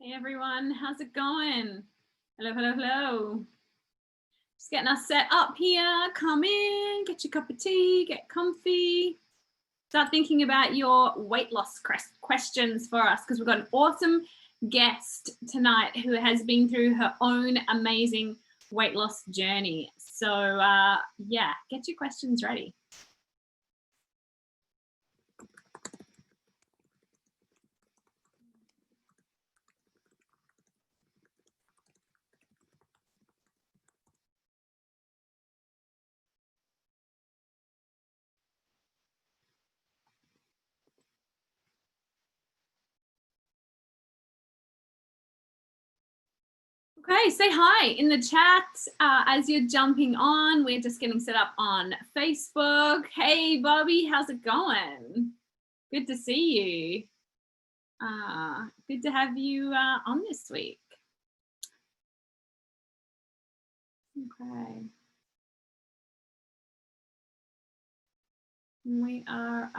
Hey everyone, how's it going? Hello, hello, hello. Just getting us set up here. Come in, get your cup of tea, get comfy. Start thinking about your weight loss questions for us, because we've got an awesome guest tonight who has been through her own amazing weight loss journey. So yeah, get your questions ready. Okay, say hi in the chat as you're jumping on. We're just getting set up on Facebook. Hey, Bobby, how's it going? Good to see you. Good to have you on this week. Okay. We are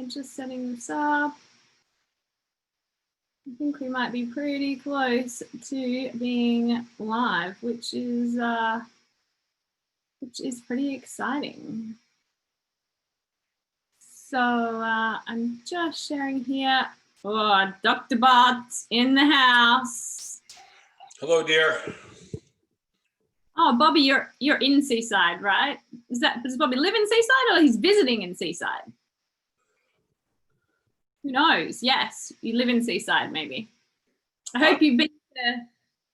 just setting this up. I think we might be pretty close to being live, which is pretty exciting. So I'm just sharing here. Oh, Dr. Bart's in the house. Hello, dear. Oh, Bobby, you're in Seaside, right? Does Bobby live in Seaside, or he's visiting in Seaside? Who knows? Yes, you live in Seaside, maybe. I hope you've been to,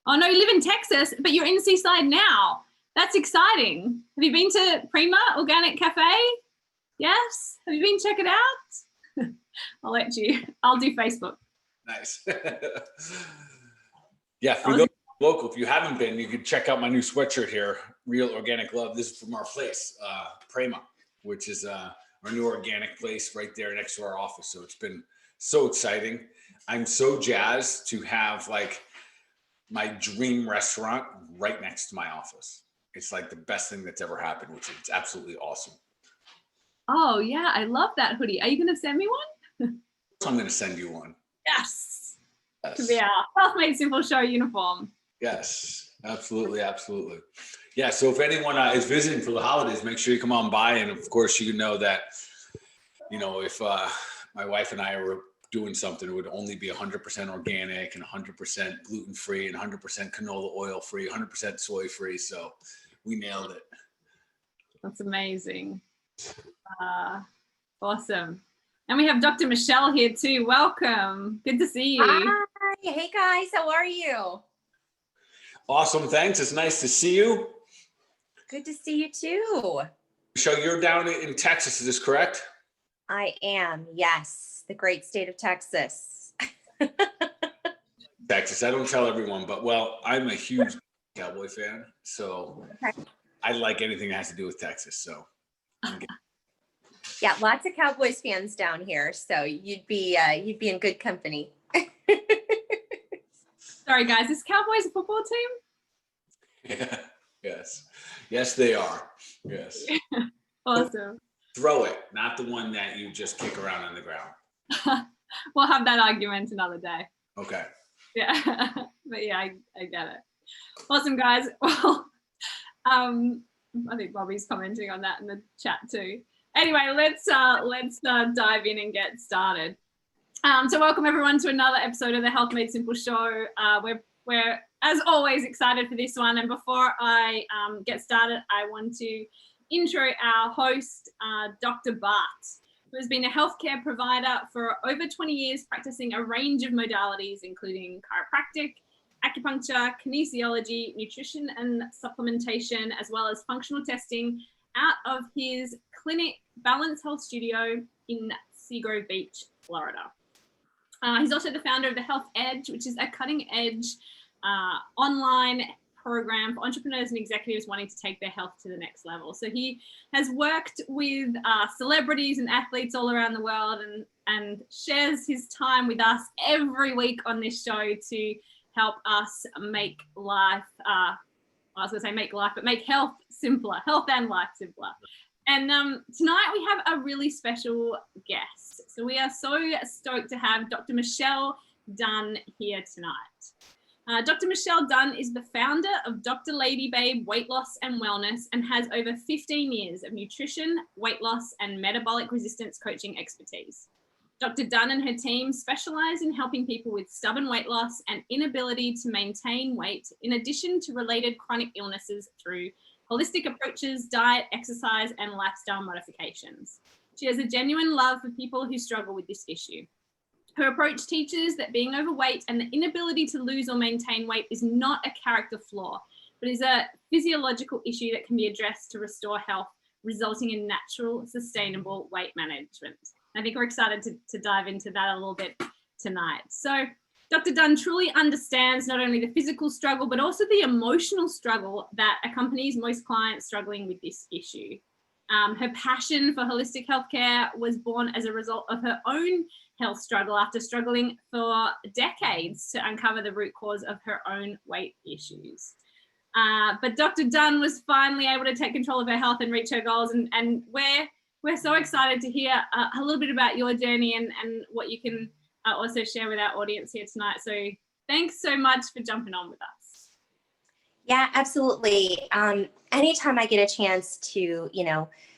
oh no, you live in Texas, but you're in Seaside now. That's exciting. Have you been to Prima Organic Cafe? Yes? Have you been check it out? I'll do Facebook. Nice. Yeah, for those local, if you haven't been, you can check out my new sweatshirt here, Real Organic Love. This is from our place, Prima, which is our new organic place right there next to our office. So it's been so exciting. I'm so jazzed to have like my dream restaurant right next to my office. It's like the best thing that's ever happened, which is absolutely awesome. Oh yeah, I love that hoodie. Are you going to send me one? I'm going to send you one. Yes. To be our Health Made Simple show uniform. Yes, absolutely, absolutely. Yeah, so if anyone is visiting for the holidays, make sure you come on by. And of course, you know that, if my wife and I were doing something, it would only be 100% organic and 100% gluten-free and 100% canola oil-free, 100% soy-free. So we nailed it. That's amazing. Awesome. And we have Dr. Michelle here too. Welcome. Good to see you. Hi. Hey guys, how are you? Awesome. Thanks. It's nice to see you. Good to see you too. Michelle, you're down in Texas. Is this correct? I am. Yes. The great state of Texas. Texas. I don't tell everyone, but I'm a huge Cowboy fan. So okay. I like anything that has to do with Texas. So yeah, lots of Cowboys fans down here. So you'd be in good company. Sorry guys, is Cowboys a football team? Yeah. Yes, they are. Yes. Awesome. Throw it, not the one that you just kick around on the ground. We'll have that argument another day. Okay. Yeah, but yeah, I get it. Awesome, guys. Well, I think Bobby's commenting on that in the chat too. Anyway, let's dive in and get started. So welcome everyone to another episode of the Health Made Simple show. We're as always excited for this one. And before I get started, I want to intro our host, Dr. Bart, who has been a healthcare provider for over 20 years, practicing a range of modalities, including chiropractic, acupuncture, kinesiology, nutrition and supplementation, as well as functional testing out of his clinic, Balance Health Studio in Seagrove Beach, Florida. He's also the founder of the Health Edge, which is a cutting-edge online program for entrepreneurs and executives wanting to take their health to the next level. So he has worked with celebrities and athletes all around the world and shares his time with us every week on this show to help us make life, make health simpler, health and life simpler. And tonight we have a really special guest. So we are so stoked to have Dr. Michelle Dunn here tonight. Dr. Michelle Dunn is the founder of Dr. Ladybabe Weight Loss and Wellness and has over 15 years of nutrition, weight loss, and metabolic resistance coaching expertise. Dr. Dunn and her team specialize in helping people with stubborn weight loss and inability to maintain weight, in addition to related chronic illnesses through holistic approaches, diet, exercise, and lifestyle modifications. She has a genuine love for people who struggle with this issue. Her approach teaches that being overweight and the inability to lose or maintain weight is not a character flaw, but is a physiological issue that can be addressed to restore health, resulting in natural, sustainable weight management. I think we're excited to dive into that a little bit tonight. So Dr. Dunn truly understands not only the physical struggle, but also the emotional struggle that accompanies most clients struggling with this issue. Her passion for holistic healthcare was born as a result of her own health struggle after struggling for decades to uncover the root cause of her own weight issues. But Dr. Dunn was finally able to take control of her health and reach her goals. And we're so excited to hear a little bit about your journey and what you can also share with our audience here tonight. So thanks so much for jumping on with us. Yeah, absolutely. Anytime I get a chance to,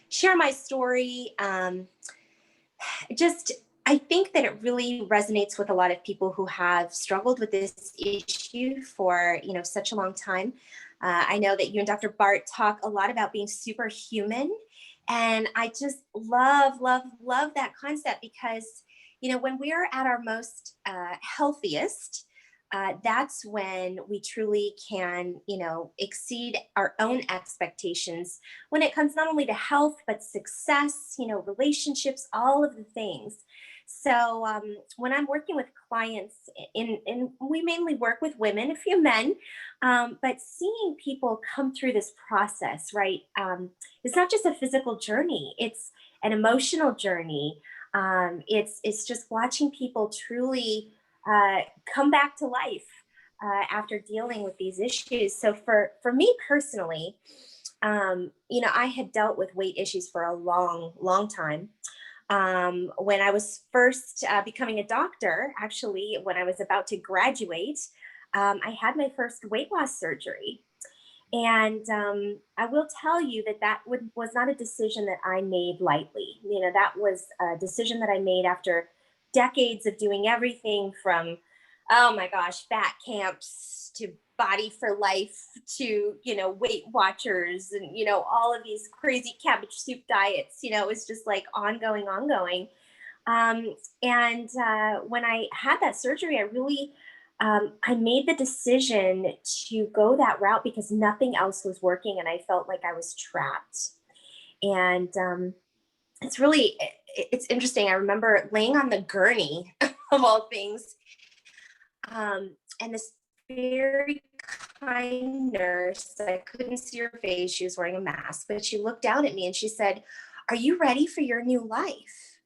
share my story, I think that it really resonates with a lot of people who have struggled with this issue for, such a long time. I know that you and Dr. Bart talk a lot about being superhuman. And I just love that concept because, when we are at our most healthiest, that's when we truly can, exceed our own expectations when it comes not only to health, but success, relationships, all of the things. So when I'm working with clients, and we mainly work with women, a few men, but seeing people come through this process, right? It's not just a physical journey, it's an emotional journey. It's just watching people truly come back to life after dealing with these issues. So for me personally, I had dealt with weight issues for a long time. When I was first becoming a doctor, actually, when I was about to graduate, I had my first weight loss surgery. And I will tell you that was not a decision that I made lightly. That was a decision that I made after decades of doing everything from, oh my gosh, fat camps to Body for Life to, Weight Watchers and, all of these crazy cabbage soup diets, it's just like ongoing. And when I had that surgery, I really, I made the decision to go that route because nothing else was working and I felt like I was trapped. And it's interesting. I remember laying on the gurney of all things. And this very kind nurse, I couldn't see her face. She was wearing a mask, but she looked down at me and she said, "Are you ready for your new life?"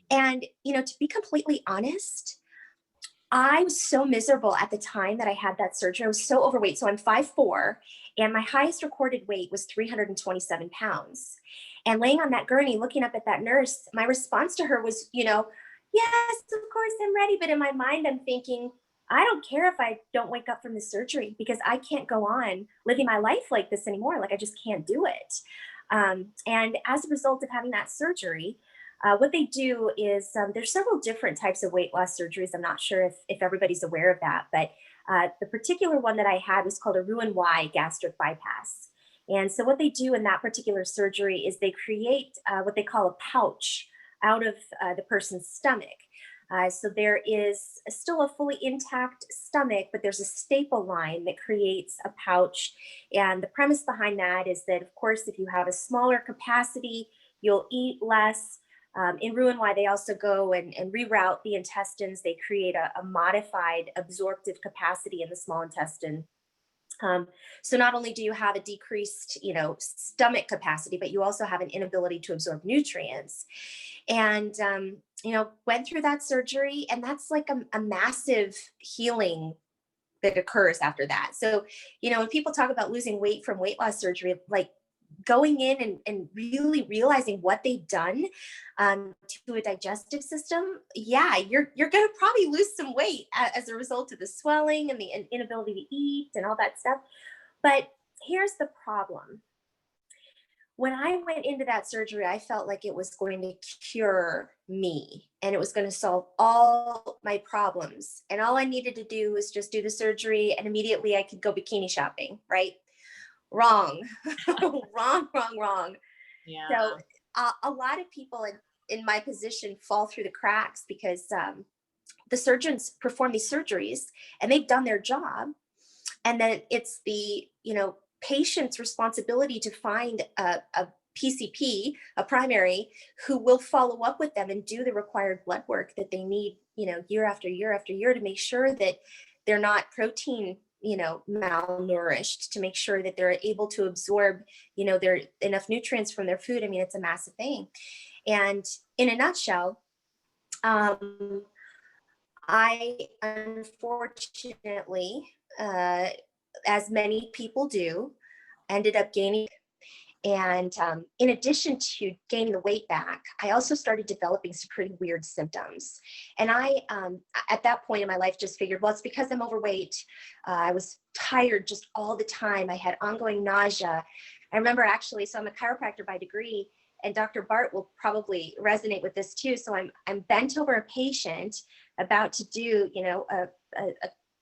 And, to be completely honest, I was so miserable at the time that I had that surgery. I was so overweight. So I'm 5'4", and my highest recorded weight was 327 pounds. And laying on that gurney, looking up at that nurse, my response to her was, yes, of course I'm ready. But in my mind, I'm thinking, I don't care if I don't wake up from the surgery because I can't go on living my life like this anymore. Like I just can't do it. And as a result of having that surgery, what they do is there's several different types of weight loss surgeries. I'm not sure if everybody's aware of that, but the particular one that I had was called a Roux-en-Y gastric bypass. And so what they do in that particular surgery is they create what they call a pouch out of the person's stomach. So there is still a fully intact stomach, but there's a staple line that creates a pouch. And the premise behind that is that, of course, if you have a smaller capacity, you'll eat less. In Roux-en-Y, they also go and reroute the intestines. They create a modified absorptive capacity in the small intestine. So not only do you have a decreased, stomach capacity, but you also have an inability to absorb nutrients. And, went through that surgery, and that's like a massive healing that occurs after that. So, when people talk about losing weight from weight loss surgery, like going in and really realizing what they've done to a digestive system, yeah, you're going to probably lose some weight as a result of the swelling and the inability to eat and all that stuff. But here's the problem. When I went into that surgery, I felt like it was going to cure me and it was going to solve all my problems. And all I needed to do was just do the surgery and immediately I could go bikini shopping, right? Wrong, wrong. Yeah. So a lot of people in my position fall through the cracks because the surgeons perform these surgeries and they've done their job. And then it's the, patient's responsibility to find a PCP, a primary, who will follow up with them and do the required blood work that they need, year after year after year to make sure that they're not protein, malnourished, to make sure that they're able to absorb, their enough nutrients from their food. I mean, it's a massive thing. And in a nutshell, I unfortunately, as many people do, ended up gaining. And in addition to gaining the weight back, I also started developing some pretty weird symptoms. And I, at that point in my life, just figured, well, it's because I'm overweight. I was tired just all the time. I had ongoing nausea. I remember actually, so I'm a chiropractor by degree, and Dr. Bart will probably resonate with this too. So I'm bent over a patient about to do, a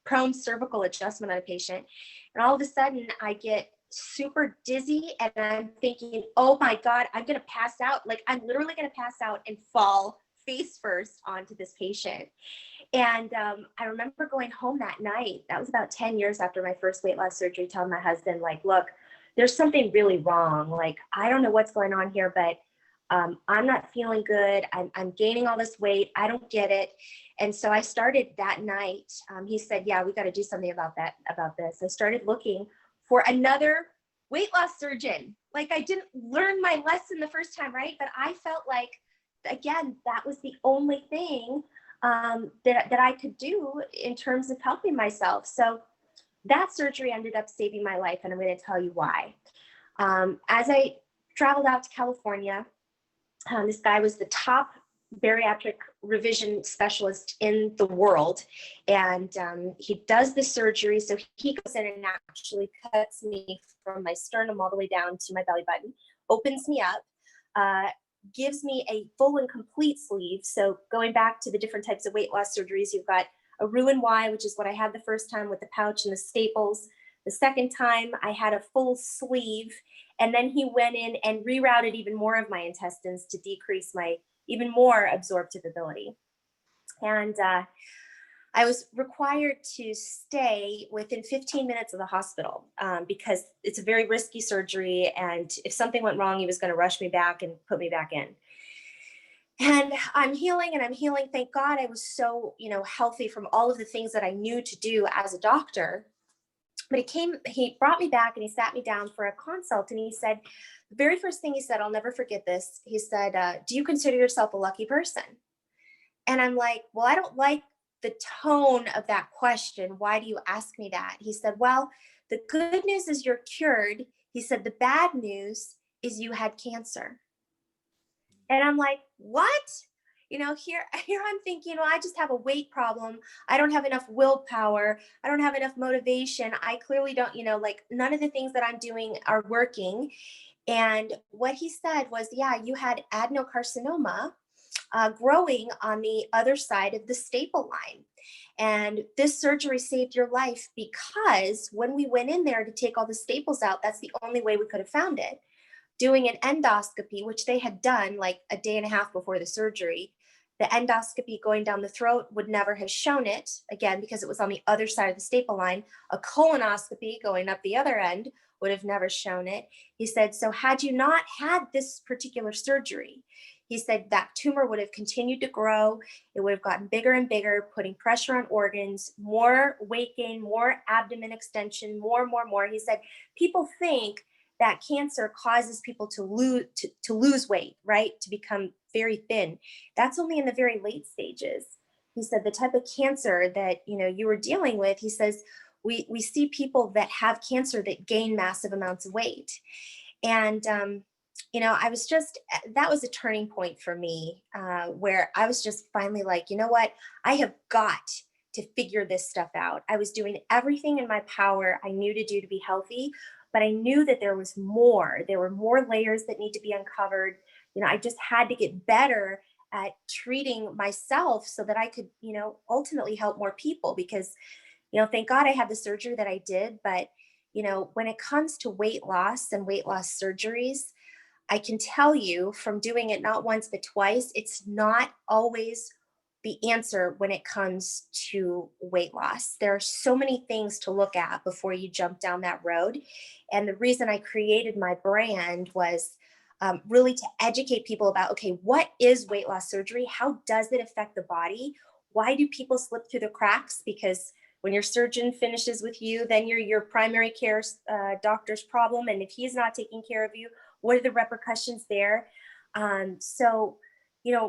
prone cervical adjustment on a patient. And all of a sudden I get super dizzy and I'm thinking, oh my God, I'm going to pass out. Like I'm literally going to pass out and fall face first onto this patient. And I remember going home that night. That was about 10 years after my first weight loss surgery, telling my husband, like, look, there's something really wrong. Like, I don't know what's going on here, but I'm not feeling good. I'm gaining all this weight. I don't get it. And so I started that night. He said, yeah, we got to do something about this. I started looking for another weight loss surgeon. Like I didn't learn my lesson the first time, right? But I felt like, again, that was the only thing that I could do in terms of helping myself. So that surgery ended up saving my life. And I'm going to tell you why. As I traveled out to California, this guy was the top bariatric revision specialist in the world. And he does the surgery. So he goes in and actually cuts me from my sternum all the way down to my belly button, opens me up, gives me a full and complete sleeve. So going back to the different types of weight loss surgeries, you've got a Roux-en-Y, which is what I had the first time with the pouch and the staples. The second time I had a full sleeve, and then he went in and rerouted even more of my intestines to decrease my even more absorptive ability. And I was required to stay within 15 minutes of the hospital because it's a very risky surgery. And if something went wrong, he was going to rush me back and put me back in. And I'm healing and I'm healing. Thank God I was so, healthy from all of the things that I knew to do as a doctor. But he brought me back and he sat me down for a consult and he said, the very first thing he said, I'll never forget this. He said, do you consider yourself a lucky person? And I'm like, well, I don't like the tone of that question. Why do you ask me that? He said, well, the good news is you're cured. He said, the bad news is you had cancer. And I'm like, what? Here I'm thinking, well, I just have a weight problem. I don't have enough willpower. I don't have enough motivation. I clearly don't, none of the things that I'm doing are working. And what he said was, yeah, you had adenocarcinoma growing on the other side of the staple line. And this surgery saved your life because when we went in there to take all the staples out, that's the only way we could have found it. Doing an endoscopy, which they had done like a day and a half before the surgery, the endoscopy going down the throat would never have shown it, again, because it was on the other side of the staple line. A colonoscopy going up the other end would have never shown it. He said, so had you not had this particular surgery, he said that tumor would have continued to grow. It would have gotten bigger and bigger, putting pressure on organs, more weight gain, more abdomen extension, more. He said, people think that cancer causes people to lose weight, right? To become very thin. That's only in the very late stages. He said the type of cancer that you were dealing with, he says, we see people that have cancer that gain massive amounts of weight. And, I was just, that was a turning point for me, where I was just finally like, you know what, I have got to figure this stuff out. I was doing everything in my power I knew to do to be healthy, but I knew that there was more. There were more layers that need to be uncovered. I just had to get better at treating myself so that I could, ultimately help more people because, thank God I had the surgery that I did. But, when it comes to weight loss and weight loss surgeries, I can tell you from doing it not once, but twice, it's not always the answer when it comes to weight loss. There are so many things to look at before you jump down that road. And the reason I created my brand was really to educate people about, okay, what is weight loss surgery? How does it affect the body? Why do people slip through the cracks? Because when your surgeon finishes with you, then you're your primary care doctor's problem. And if he's not taking care of you, what are the repercussions there? So,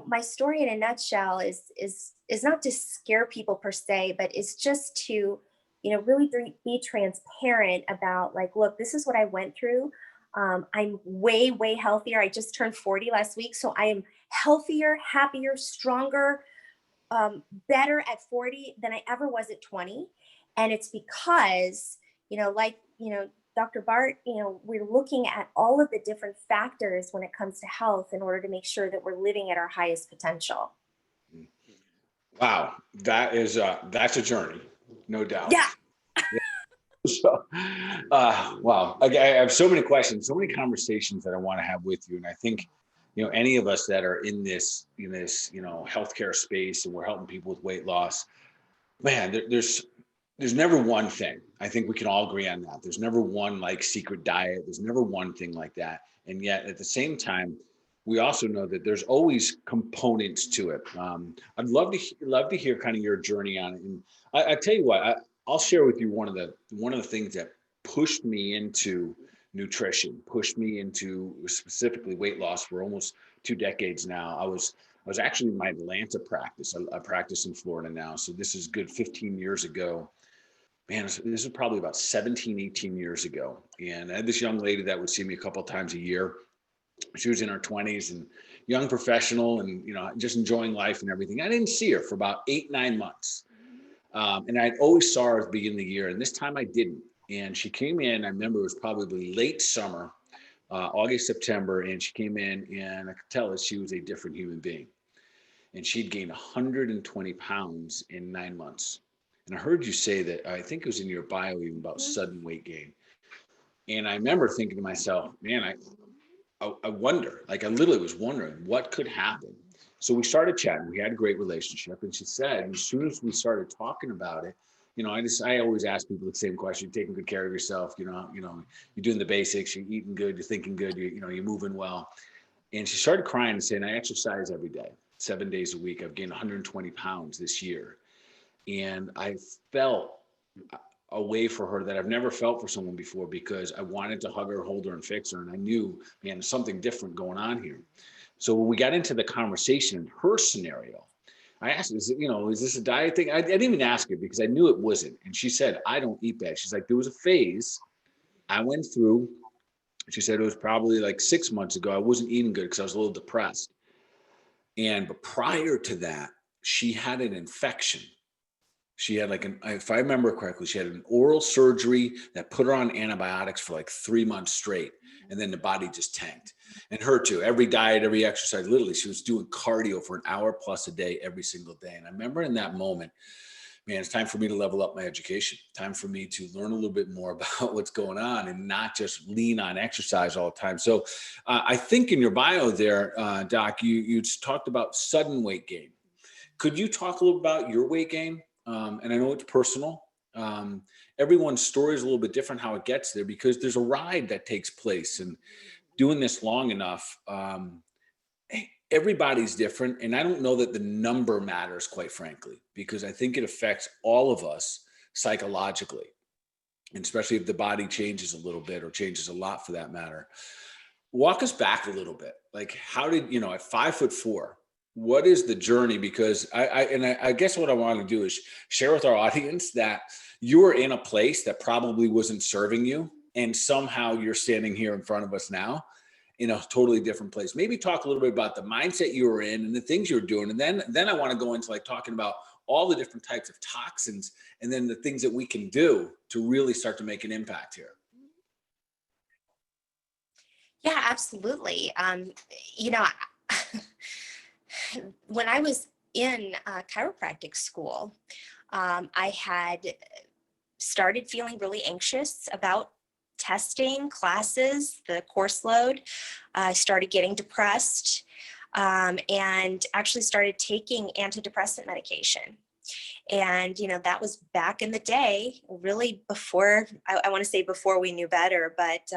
my story in a nutshell is not to scare people per se, but it's just to, really be transparent about like, look, this is what I went through. I'm way, way healthier. I just turned 40 last week. So I am healthier, happier, stronger, better at 40 than I ever was at 20. And it's because, Dr. Bart, we're looking at all of the different factors when it comes to health in order to make sure that we're living at our highest potential. Wow, that's a journey, no doubt. Yeah. So, wow. I have so many questions, so many conversations that I want to have with you. And I think, any of us that are in this healthcare space and we're helping people with weight loss, man, there's never one thing. I think we can all agree on that. There's never one like secret diet. There's never one thing like that. And yet at the same time, we also know that there's always components to it. I'd love to hear kind of your journey on it. And I tell you what, I'll share with you one of the things that pushed me into nutrition, pushed me into specifically weight loss for almost 2 decades now. I was actually in my Atlanta practice. I practice in Florida now. So this is good 15 years ago. Man, this is probably about 17, 18 years ago. And I had this young lady that would see me a couple of times a year. She was in her 20s and young professional and, just enjoying life and everything. I didn't see her for about 8, 9 months. And I'd always saw her at the beginning of the year. And this time I didn't. And she came in, I remember it was probably late summer, August, September. And she came in and I could tell that she was a different human being. And she'd gained 120 pounds in 9 months. And I heard you say that, I think it was in your bio, even about sudden weight gain. And I remember thinking to myself, man, I wonder, like I literally was wondering what could happen. So we started chatting. We had a great relationship. And she said, as soon as we started talking about it, I always ask people the same question: you're taking good care of yourself, you're doing the basics, you're eating good, you're thinking good, you're moving well. And she started crying and saying, I exercise every day, 7 days a week. I've gained 120 pounds this year. And I felt a way for her that I've never felt for someone before, because I wanted to hug her, hold her, and fix her. And I knew, man, there's something different going on here. So when we got into the conversation, her scenario, I asked, is this a diet thing? I didn't even ask her because I knew it wasn't. And she said, I don't eat bad. She's like, there was a phase I went through. She said it was probably like 6 months ago. I wasn't eating good because I was a little depressed. But prior to that, she had an infection. She had if I remember correctly, she had an oral surgery that put her on antibiotics for like 3 months straight. And then the body just tanked. And her too, every diet, every exercise, literally she was doing cardio for an hour plus a day, every single day. And I remember in that moment, man, it's time for me to level up my education. Time for me to learn a little bit more about what's going on and not just lean on exercise all the time. So I think in your bio there, Doc, you talked about sudden weight gain. Could you talk a little about your weight gain? And I know it's personal. Everyone's story is a little bit different how it gets there, because there's a ride that takes place, and doing this long enough, everybody's different. And I don't know that the number matters, quite frankly, because I think it affects all of us psychologically, and especially if the body changes a little bit, or changes a lot for that matter. Walk us back a little bit. Like, how did, at 5'4", what is the journey? Because I guess what I want to do is share with our audience that you were in a place that probably wasn't serving you. And somehow you're standing here in front of us now in a totally different place. Maybe talk a little bit about the mindset you were in and the things you were doing. And then I want to go into like talking about all the different types of toxins and then the things that we can do to really start to make an impact here. Yeah, absolutely. You know, when I was in chiropractic school, I had started feeling really anxious about testing, classes, the course load. I started getting depressed, and actually started taking antidepressant medication. And, you know, that was back in the day, really before, I want to say before we knew better, but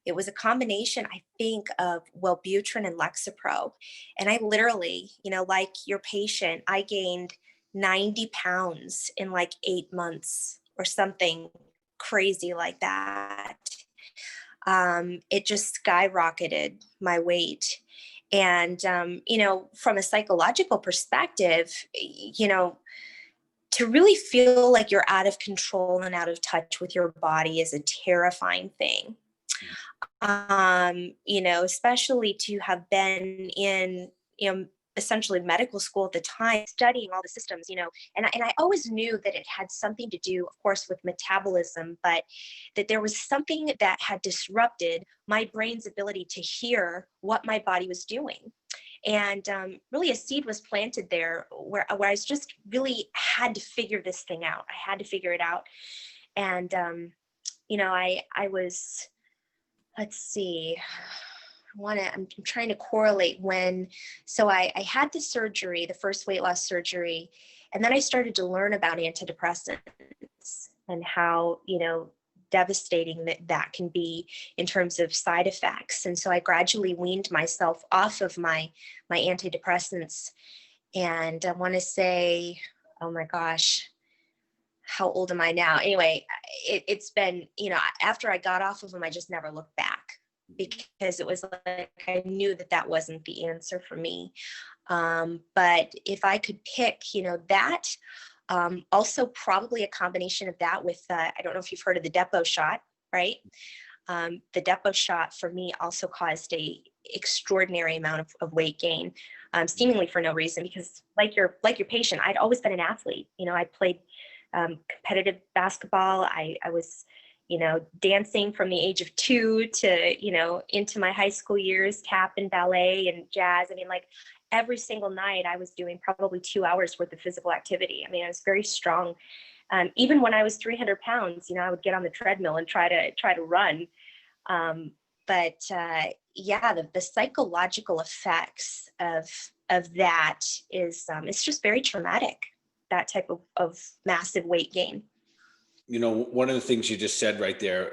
it was a combination, I think, of Wellbutrin and Lexapro. And I literally, you know, like your patient, I gained 90 pounds in like 8 months or something crazy like that. It just skyrocketed my weight. And, you know, from a psychological perspective, you know, to really feel like you're out of control and out of touch with your body is a terrifying thing. You know, especially to have been in, you know, essentially medical school at the time, studying all the systems, you know, and I always knew that it had something to do, of course, with metabolism, but that there was something that had disrupted my brain's ability to hear what my body was doing. And really a seed was planted there where I was just really had to figure this thing out. I had to figure it out. And, you know, I was, let's see, I'm trying to correlate when, so I had the surgery, the first weight loss surgery, and then I started to learn about antidepressants and how, you know, devastating that can be in terms of side effects. And so I gradually weaned myself off of my antidepressants. And I want to say, oh my gosh, how old am I now? Anyway, it's been, you know, after I got off of them, I just never looked back because it was like, I knew that wasn't the answer for me. But if I could pick, you know, that, also probably a combination of that with, I don't know if you've heard of the Depot shot, right? The Depot shot for me also caused a extraordinary amount of weight gain, seemingly for no reason, because like your patient, I'd always been an athlete. You know, I played competitive basketball. I was, you know, dancing from the age of 2 to, you know, into my high school years, tap and ballet and jazz. I mean, like every single night I was doing probably 2 hours worth of physical activity. I mean, I was very strong. Even when I was 300 pounds, you know, I would get on the treadmill and try to run. But yeah, the psychological effects of that is, it's just very traumatic, that type of massive weight gain. You know, one of the things you just said right there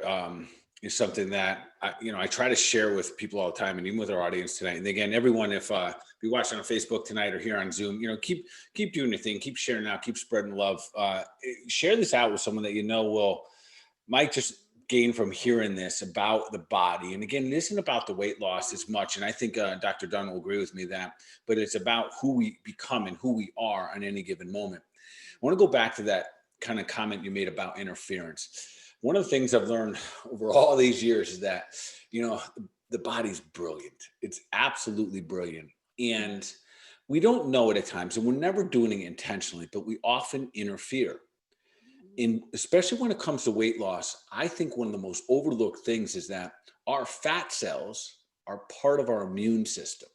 is something that I try to share with people all the time, and even with our audience tonight. And again, everyone, if you're watching on Facebook tonight or here on Zoom, you know, keep doing your thing, keep sharing out, keep spreading love. Share this out with someone that you know might just gain from hearing this about the body. And again, it isn't about the weight loss as much. And I think Dr. Dunn will agree with me but it's about who we become and who we are on any given moment. I want to go back to that kind of comment you made about interference. One of the things I've learned over all these years is that, you know, the body's brilliant. It's absolutely brilliant. And we don't know it at times, and we're never doing it intentionally, but we often interfere. Especially when it comes to weight loss, I think one of the most overlooked things is that our fat cells are part of our immune system.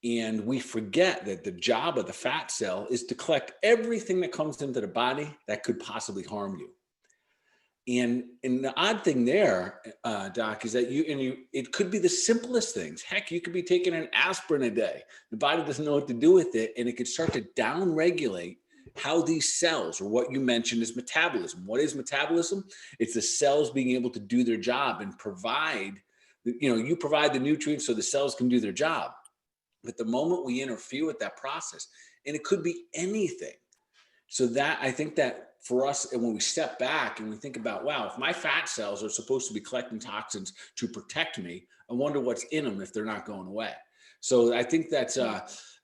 And we forget that the job of the fat cell is to collect everything that comes into the body that could possibly harm you. And the odd thing there, Doc, is that it could be the simplest things. Heck, you could be taking an aspirin a day. The body doesn't know what to do with it, and it could start to downregulate how these cells, or what you mentioned is metabolism. What is metabolism? It's the cells being able to do their job and provide, you provide the nutrients so the cells can do their job. But the moment we interfere with that process, and it could be anything. So that, I think that for us, and when we step back and we think about, wow, if my fat cells are supposed to be collecting toxins to protect me, I wonder what's in them if they're not going away. So I think that's,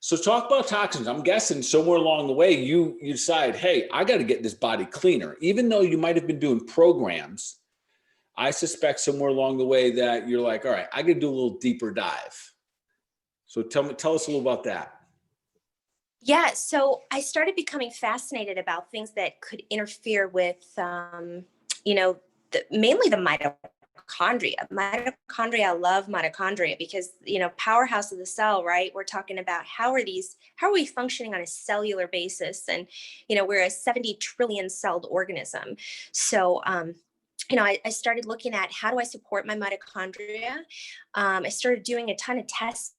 so talk about toxins. I'm guessing somewhere along the way, you decide, hey, I got to get this body cleaner. Even though you might have been doing programs, I suspect somewhere along the way that you're like, all right, I could do a little deeper dive. So tell us a little about that. Yeah, so I started becoming fascinated about things that could interfere with, mainly the mitochondria. I love mitochondria because, powerhouse of the cell, right? We're talking about how are we functioning on a cellular basis? And, we're a 70 trillion celled organism. So, I started looking at how do I support my mitochondria. I started doing a ton of testing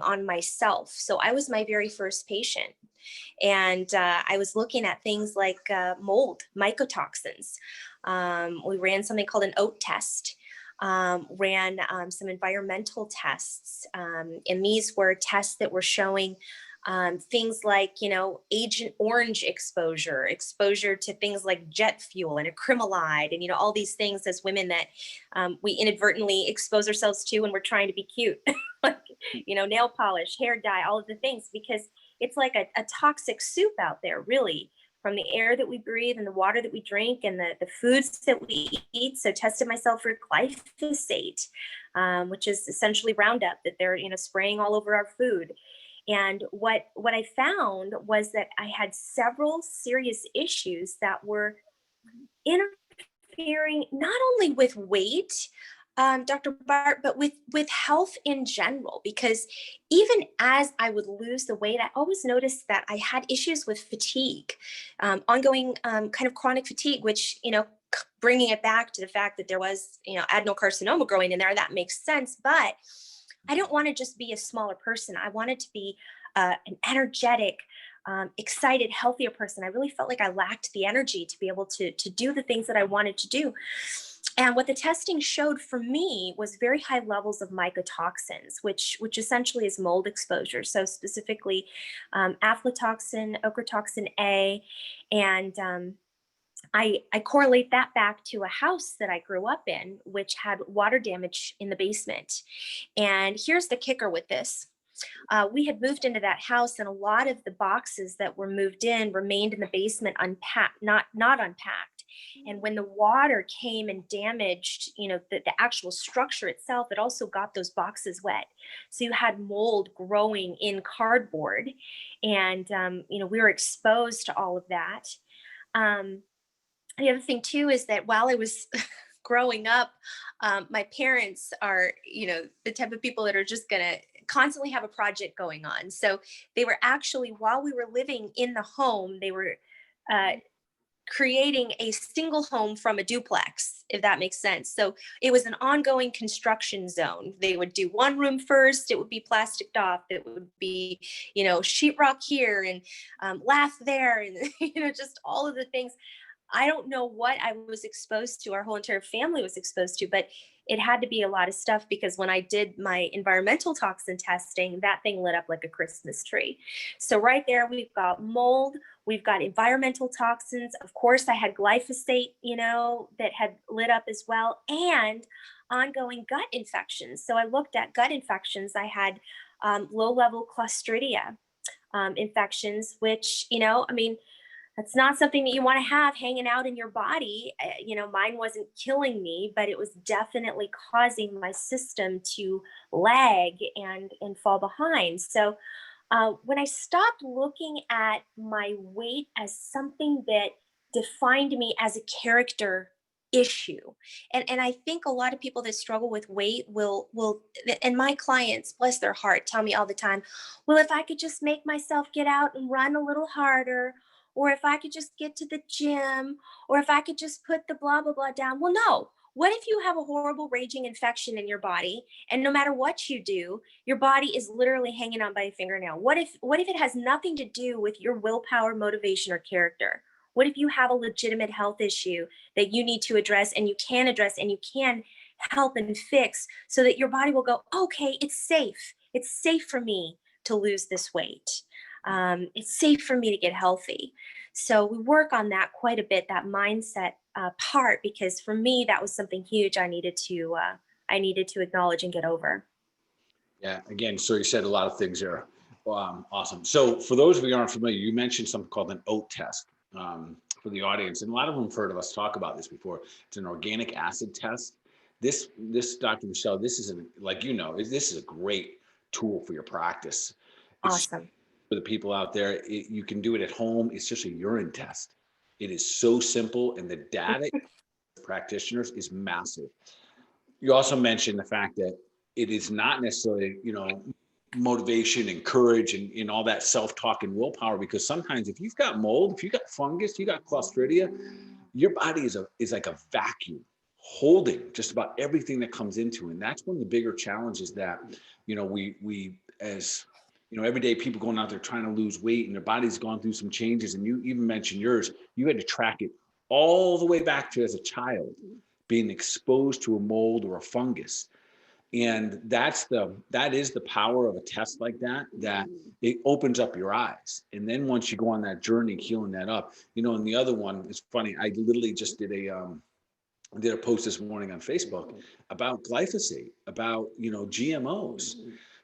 on myself. So I was my very first patient. And I was looking at things like mold, mycotoxins. We ran something called an oat test, ran some environmental tests. And these were tests that were showing things like, Agent Orange exposure to things like jet fuel and acrylamide, and, all these things as women that we inadvertently expose ourselves to when we're trying to be cute, like, nail polish, hair dye, all of the things, because it's like a toxic soup out there, really, from the air that we breathe and the water that we drink and the foods that we eat. So tested myself for glyphosate, which is essentially Roundup that they're, spraying all over our food. And what I found was that I had several serious issues that were interfering not only with weight, Dr. Bart, but with health in general, because even as I would lose the weight, I always noticed that I had issues with fatigue, ongoing kind of chronic fatigue, which, bringing it back to the fact that there was, adenocarcinoma growing in there, that makes sense. But I don't want to just be a smaller person. I wanted to be an energetic, excited, healthier person. I really felt like I lacked the energy to be able to do the things that I wanted to do. And what the testing showed for me was very high levels of mycotoxins, which essentially is mold exposure. So specifically aflatoxin, ochratoxin A, and I correlate that back to a house that I grew up in, which had water damage in the basement. And here's the kicker with this. We had moved into that house, and a lot of the boxes that were moved in remained in the basement unpacked, not unpacked. And when the water came and damaged, the actual structure itself, it also got those boxes wet. So you had mold growing in cardboard, and we were exposed to all of that. The other thing too is that while I was growing up, my parents are, the type of people that are just going to constantly have a project going on. So they were actually, while we were living in the home, they were creating a single home from a duplex, if that makes sense. So it was an ongoing construction zone. They would do one room first, it would be plasticed off, it would be, sheetrock here and lath there, and, just all of the things. I don't know what I was exposed to, our whole entire family was exposed to, but it had to be a lot of stuff, because when I did my environmental toxin testing, that thing lit up like a Christmas tree. So right there, we've got mold, we've got environmental toxins. Of course, I had glyphosate, that had lit up as well, and ongoing gut infections. So I looked at gut infections. I had low-level Clostridia infections, which, that's not something that you want to have hanging out in your body. Mine wasn't killing me, but it was definitely causing my system to lag and fall behind. So when I stopped looking at my weight as something that defined me as a character issue, and I think a lot of people that struggle with weight will, and my clients, bless their heart, tell me all the time, well, if I could just make myself get out and run a little harder, or if I could just get to the gym, or if I could just put the blah, blah, blah down. Well, no. What if you have a horrible raging infection in your body, and no matter what you do, your body is literally hanging on by a fingernail? What if it has nothing to do with your willpower, motivation, or character? What if you have a legitimate health issue that you need to address, and you can help and fix, so that your body will go, okay, it's safe. It's safe for me to lose this weight. It's safe for me to get healthy. So we work on that quite a bit, that mindset part, because for me, that was something huge I needed to acknowledge and get over. Yeah, again, so you said a lot of things there. Awesome. So for those of you who aren't familiar, you mentioned something called an oat test for the audience. And a lot of them have heard of us talk about this before. It's an organic acid test. this Dr. Michelle, this is this is a great tool for your practice. It's Awesome. for the people out there. You can do it at home. It's just a urine test. It is so simple, and the data practitioners is massive. You also mentioned the fact that it is not necessarily, motivation and courage and all that self-talk and willpower, because sometimes if you've got mold, if you got fungus, you got Clostridia, your body is like a vacuum holding just about everything that comes into it. And that's one of the bigger challenges that, we as, everyday people going out there trying to lose weight, and their body's gone through some changes. And you even mentioned yours, you had to track it all the way back to as a child being exposed to a mold or a fungus. And that is the power of a test like that it opens up your eyes. And then once you go on that journey, healing that up, and the other one is funny. I literally just did a post this morning on Facebook about glyphosate, about, GMOs.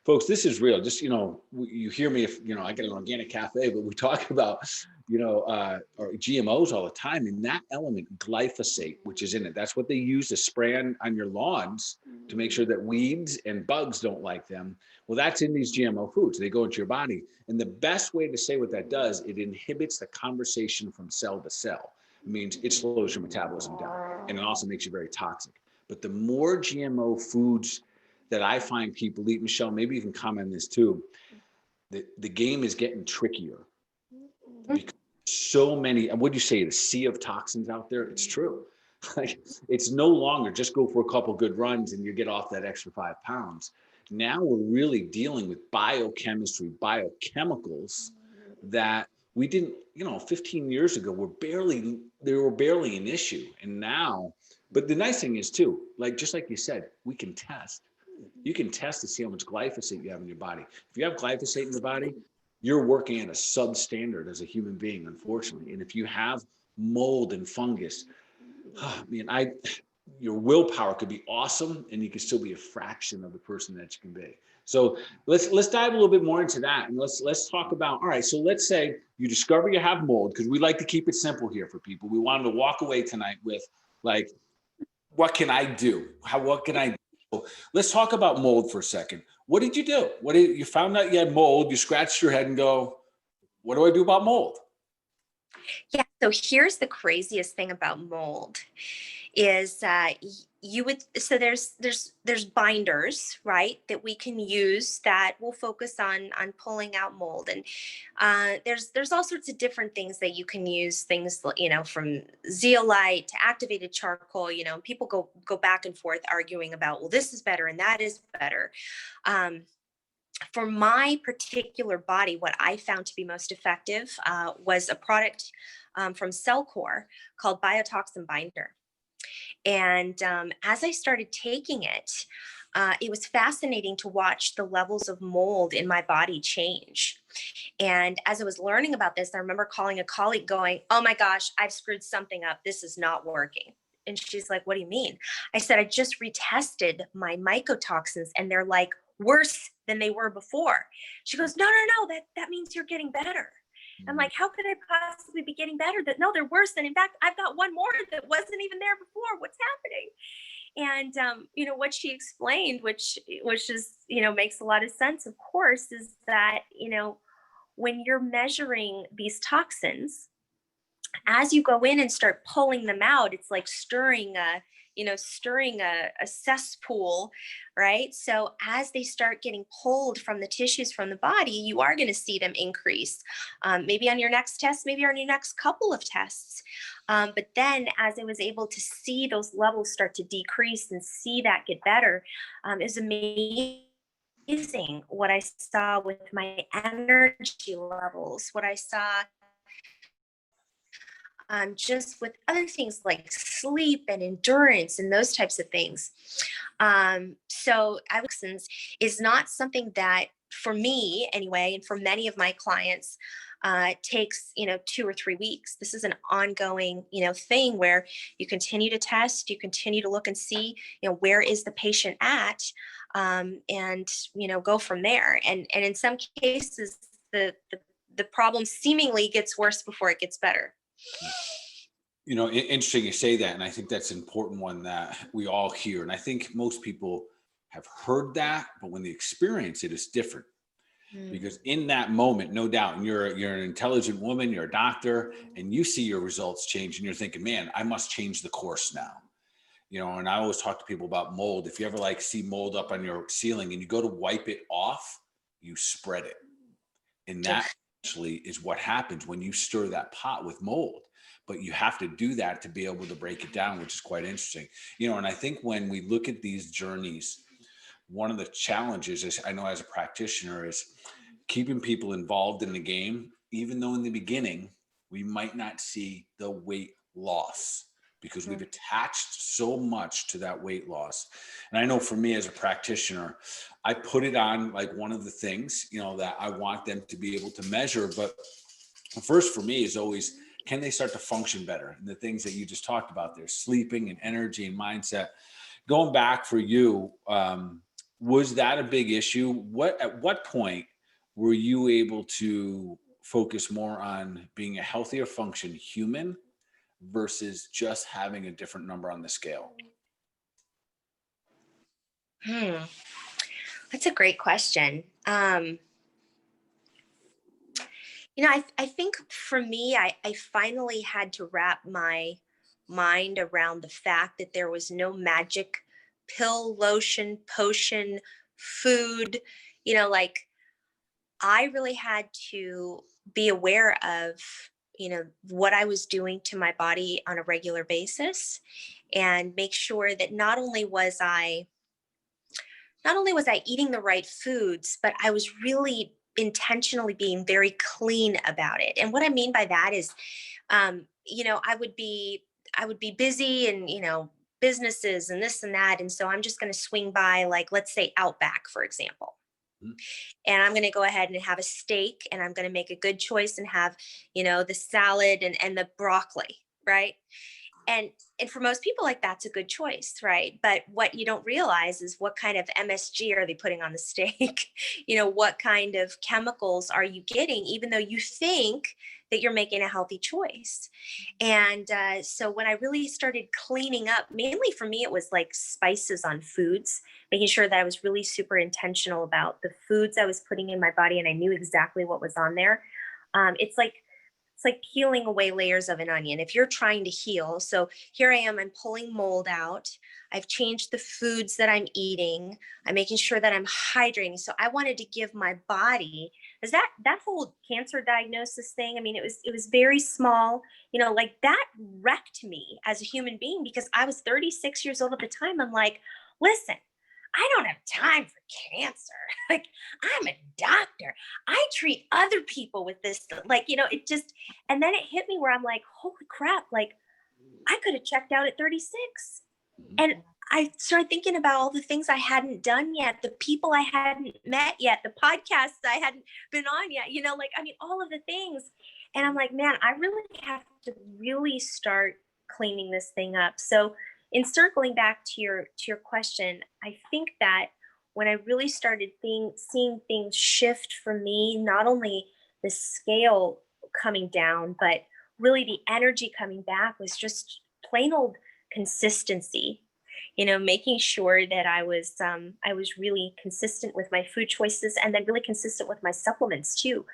Folks, this is real. Just, you hear me if, I get an organic cafe, but we talk about, or GMOs all the time. And that element, glyphosate, which is in it, that's what they use to spray on your lawns to make sure that weeds and bugs don't like them. Well, that's in these GMO foods. They go into your body. And the best way to say what that does, it inhibits the conversation from cell to cell. It means it slows your metabolism down, and it also makes you very toxic. But the more GMO foods that I find people eat, Michelle, maybe you can comment on this too, the game is getting trickier. Because so many, and what do you say, the sea of toxins out there? It's true. Like, it's no longer just go for a couple good runs and you get off that extra 5 pounds. Now we're really dealing with biochemistry, biochemicals that we didn't, 15 years ago, they were barely an issue. And now, but the nice thing is too, just like you said, we can test. You can test to see how much glyphosate you have in your body. If you have glyphosate in your body, you're working at a substandard as a human being, unfortunately. And if you have mold and fungus, your willpower could be awesome, and you can still be a fraction of the person that you can be. So let's dive a little bit more into that, and let's talk about, all right, so let's say you discover you have mold, because we like to keep it simple here for people. We want them to walk away tonight with, what can I do? What can I do? Let's talk about mold for a second. What did you do? You found out you had mold, you scratched your head and go, what do I do about mold? Yeah, so here's the craziest thing about mold is there's binders, right, that we can use that will focus on pulling out mold. And there's all sorts of different things that you can use, things, from zeolite to activated charcoal. People go back and forth arguing about, well, this is better and that is better. For my particular body, what I found to be most effective was a product from Cellcore called Biotoxin Binder. And as I started taking it, it was fascinating to watch the levels of mold in my body change. And as I was learning about this, I remember calling a colleague going, oh my gosh, I've screwed something up. This is not working. And she's like, what do you mean? I said, I just retested my mycotoxins and they're worse than they were before. She goes, no, that means you're getting better. I'm like, how could I possibly be getting better? No, they're worse. And in fact, I've got one more that wasn't even there before. What's happening? And, what she explained, which is, makes a lot of sense, of course, is that, when you're measuring these toxins, as you go in and start pulling them out, it's like stirring a cesspool, right? So as they start getting pulled from the tissues from the body, you are going to see them increase, maybe on your next test, maybe on your next couple of tests. But then as I was able to see those levels start to decrease and see that get better, is amazing what I saw with my energy levels, what I saw just with other things like sleep and endurance and those types of things. So toxins is not something that, for me anyway, and for many of my clients, takes 2 or 3 weeks. This is an ongoing thing where you continue to test, you continue to look and see where is the patient at, and go from there. And in some cases the problem seemingly gets worse before it gets better. Interesting you say that. And I think that's an important one that we all hear. And I think most people have heard that, but when they experience it, it's different. Because in that moment, no doubt, and you're an intelligent woman, you're a doctor, and you see your results change, and you're thinking, man, I must change the course now. And I always talk to people about mold. If you ever see mold up on your ceiling and you go to wipe it off, you spread it. And that actually is what happens when you stir that pot with mold. But you have to do that to be able to break it down, which is quite interesting. And I think when we look at these journeys, one of the challenges is, I know as a practitioner, is keeping people involved in the game, even though in the beginning, we might not see the weight loss because we've attached so much to that weight loss. And I know for me as a practitioner, I put it on like one of the things, that I want them to be able to measure. But first for me is always, can they start to function better? And the things that you just talked about there, sleeping and energy and mindset. Going back for you, was that a big issue? At what point were you able to focus more on being a healthier function human versus just having a different number on the scale? That's a great question. I think for me, I finally had to wrap my mind around the fact that there was no magic pill, lotion, potion, food, I really had to be aware of, what I was doing to my body on a regular basis, and make sure that not only was I eating the right foods, but I was really intentionally being very clean about it. And what I mean by that is, I would be busy and, businesses and this and that. And so I'm just going to swing by, like, let's say Outback, for example. And I'm going to go ahead and have a steak, and I'm going to make a good choice and have, the salad and the broccoli, right? And for most people, like, that's a good choice, right? But what you don't realize is what kind of MSG are they putting on the steak? What kind of chemicals are you getting, even though you think that you're making a healthy choice? And so when I really started cleaning up, mainly for me, it was like spices on foods, making sure that I was really super intentional about the foods I was putting in my body, and I knew exactly what was on there. It's like peeling away layers of an onion. If you're trying to heal, so here I am, I'm pulling mold out. I've changed the foods that I'm eating. I'm making sure that I'm hydrating. So I wanted to give my body, because that whole cancer diagnosis thing, I mean, it was very small, like that wrecked me as a human being, because I was 36 years old at the time. I'm like, listen, I don't have time for cancer. Like, I'm a doctor. I treat other people with this. Like, it just, and then it hit me where I'm like, holy crap, like, I could have checked out at 36. And I started thinking about all the things I hadn't done yet, the people I hadn't met yet, the podcasts I hadn't been on yet, all of the things. And I'm like, man, I really have to really start cleaning this thing up. So in circling back to your question, I think that when I really started seeing things shift for me, not only the scale coming down, but really the energy coming back, was just plain old consistency. Making sure that I was really consistent with my food choices, and then really consistent with my supplements too.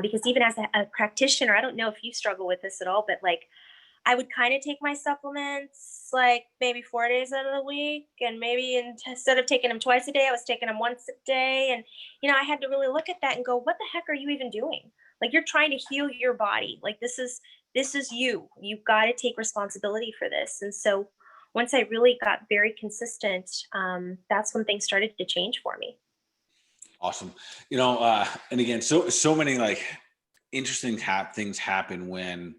Because even as a practitioner, I don't know if you struggle with this at all, but like, I would kind of take my supplements like maybe 4 days out of the week, and maybe instead of taking them twice a day, I was taking them once a day. And, I had to really look at that and go, what the heck are you even doing? Like, you're trying to heal your body. Like, this is you. You've got to take responsibility for this. And so once I really got very consistent, that's when things started to change for me. Awesome. And again, so many like interesting things happen when,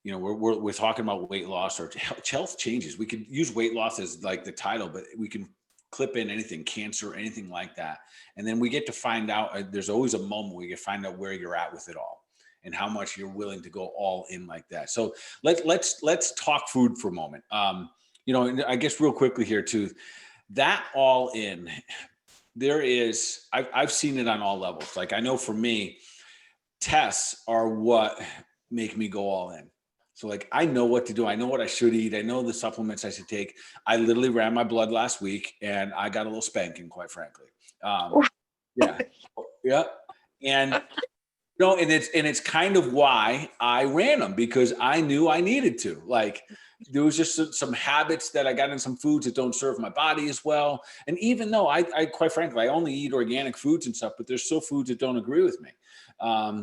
we're talking about weight loss or health changes. We could use weight loss as like the title, but we can clip in anything, cancer, anything like that. And then we get to find out, there's always a moment where you can find out where you're at with it all and how much you're willing to go all in like that. So let's talk food for a moment. I guess real quickly here too, that all in, I've seen it on all levels. Like, I know for me, tests are what make me go all in. So like, I know what to do. I know what I should eat. I know the supplements I should take. I literally ran my blood last week and I got a little spanking, quite frankly. Yeah. Yeah. And and it's kind of why I ran them, because I knew I needed to. Like, there was just some habits that I got in some foods that don't serve my body as well. And even though I quite frankly, I only eat organic foods and stuff, but there's still foods that don't agree with me.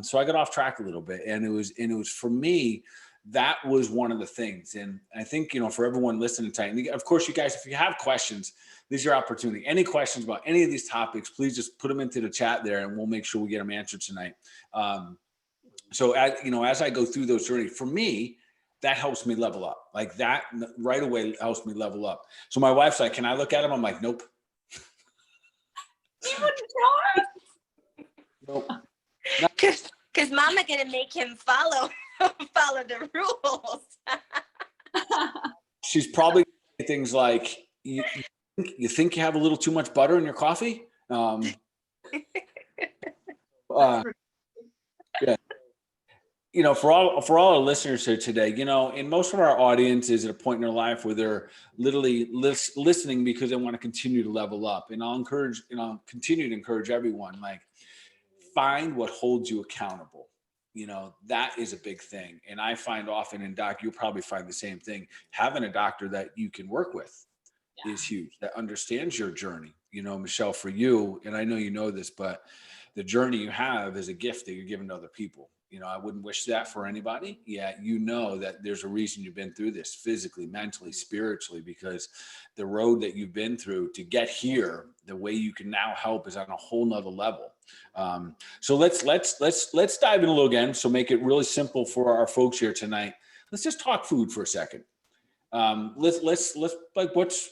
So I got off track a little bit, and it was for me, that was one of the things. And I think, for everyone listening tonight, of course, you guys, if you have questions, this is your opportunity. Any questions about any of these topics, please just put them into the chat there, and we'll make sure we get them answered tonight. So as I go through those journeys, for me, that helps me level up. Like, that right away helps me level up. So my wife's like, "Can I look at them?" I'm like, "Nope." You wouldn't tell her? Nope. Because Mama gonna make him follow the rules. She's probably things like, you think you have a little too much butter in your coffee? Yeah. For all our listeners here today, in most of our audience is at a point in their life where they're literally listening because they want to continue to level up. And I'll continue to encourage everyone, like, find what holds you accountable. That is a big thing. And I find often, in doc, you'll probably find the same thing. Having a doctor that you can work with is huge, that understands your journey. Michelle, for you, and I know you know this, but the journey you have is a gift that you're giving to other people. I wouldn't wish that for anybody. Yeah, that there's a reason you've been through this physically, mentally, spiritually, because the road that you've been through to get here, the way you can now help is on a whole nother level. So let's dive in a little again. So make it really simple for our folks here tonight. Let's just talk food for a second. Let's like, what's,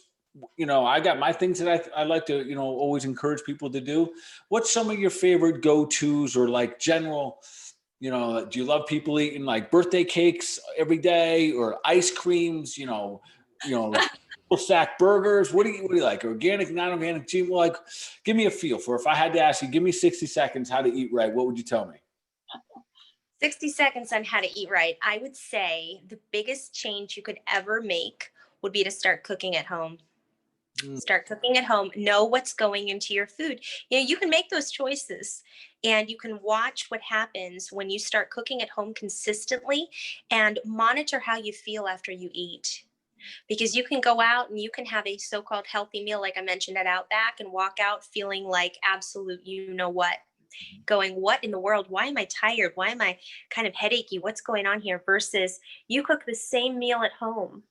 I got my things that I like to, always encourage people to do. What's some of your favorite go-tos, or like general, do you love people eating like birthday cakes every day, or ice creams, sack burgers? What do you like? Organic, non-organic, like, give me a feel for, if I had to ask you, give me 60 seconds how to eat right, what would you tell me? 60 seconds on how to eat right. I would say the biggest change you could ever make would be to start cooking at home. Start cooking at home. Know what's going into your food. You can make those choices, and you can watch what happens when you start cooking at home consistently, and monitor how you feel after you eat. Because you can go out and you can have a so-called healthy meal, like I mentioned, at Outback, and walk out feeling like absolute, what, going, what in the world? Why am I tired? Why am I kind of headachy? What's going on here? Versus you cook the same meal at home.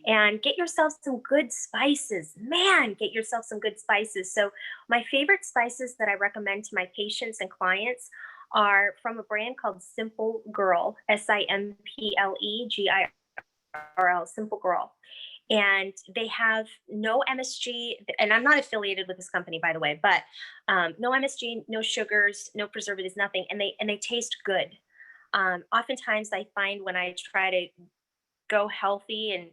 And get yourself some good spices. Man, get yourself some good spices. So my favorite spices that I recommend to my patients and clients are from a brand called Simple Girl, SimpleGirl, Simple Girl. And they have no MSG, and I'm not affiliated with this company, by the way, but no MSG, no sugars, no preservatives, nothing. And they taste good. Oftentimes I find when I try to go healthy and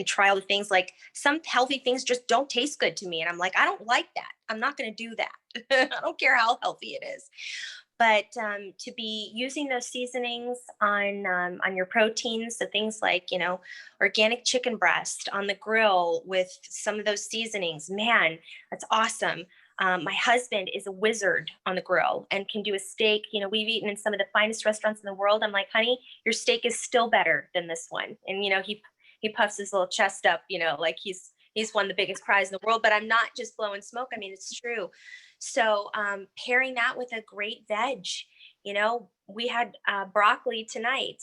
try all the things, like some healthy things just don't taste good to me. And I'm like, I don't like that. I'm not going to do that. I don't care how healthy it is. But to be using those seasonings on your proteins, so things like, organic chicken breast on the grill with some of those seasonings, man, that's awesome. My husband is a wizard on the grill and can do a steak. We've eaten in some of the finest restaurants in the world. I'm like, honey, your steak is still better than this one. And, he puffs his little chest up, like he's won the biggest prize in the world, but I'm not just blowing smoke. I mean, it's true. So pairing that with a great veg, we had broccoli tonight,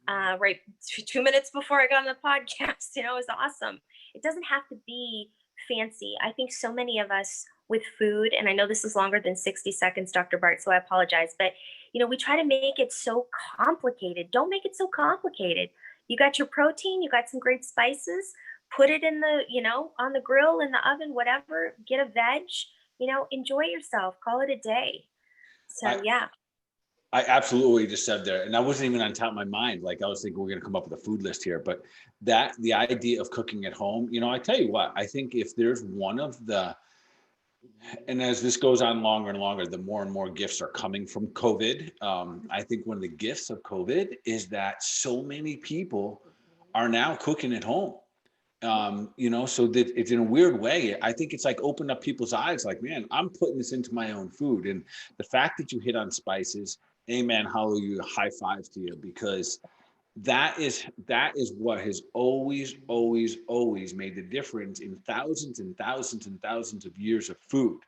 right 2 minutes before I got on the podcast, it was awesome. It doesn't have to be fancy. I think so many of us with food, and I know this is longer than 60 seconds, Dr. Bart, so I apologize, but we try to make it so complicated. Don't make it so complicated. You got your protein, you got some great spices, put it in the, on the grill, in the oven, whatever, get a veg, enjoy yourself, call it a day. So, yeah. I absolutely just said there, and that wasn't even on top of my mind. Like, I was thinking we're going to come up with a food list here, but the idea of cooking at home, I tell you what, I think if there's one of the And as this goes on longer and longer, the more and more gifts are coming from COVID. I think one of the gifts of COVID is that so many people are now cooking at home. So that it's in a weird way. I think it's like opened up people's eyes, like, man, I'm putting this into my own food. And the fact that you hit on spices, amen, hallelujah, high five to you, because that is what has always made the difference in thousands and thousands and thousands of years of food.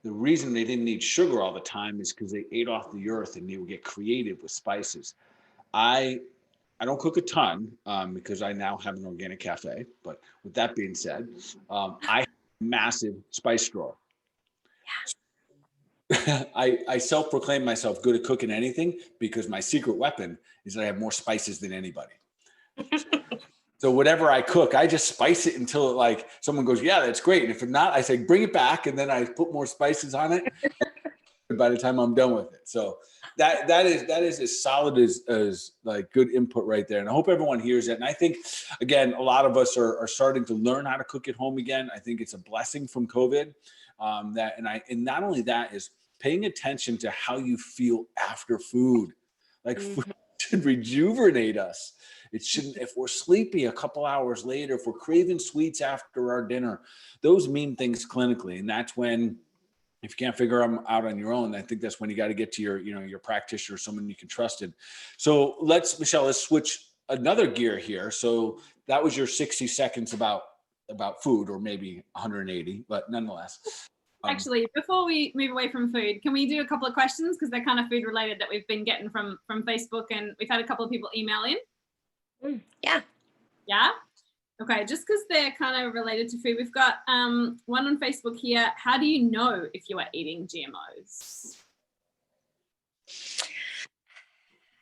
The reason they didn't need sugar all the time is because they ate off the earth and they would get creative with spices. I don't cook a ton because I now have an organic cafe. But with that being said, I have a massive spice drawer. I self-proclaim myself good at cooking anything because my secret weapon is that I have more spices than anybody. So whatever I cook, I just spice it until like someone goes, yeah, that's great. And if not, I say, bring it back. And then I put more spices on it by the time I'm done with it. So that is as solid as like good input right there. And I hope everyone hears it. And I think, again, a lot of us are starting to learn how to cook at home again. I think it's a blessing from COVID. And not only that is paying attention to how you feel after food. Like food should rejuvenate us. It shouldn't, if we're sleepy a couple hours later, if we're craving sweets after our dinner, those mean things clinically. And that's when, if you can't figure them out on your own, I think that's when you got to get to your practitioner, someone you can trust in. So Michelle, let's switch another gear here. So that was your 60 seconds about food, or maybe 180, but nonetheless. Actually, before we move away from food, can we do a couple of questions? Because they're kind of food related that we've been getting from Facebook, and we've had a couple of people email in. Yeah. Yeah? Okay, just because they're kind of related to food, we've got one on Facebook here. How do you know if you are eating GMOs?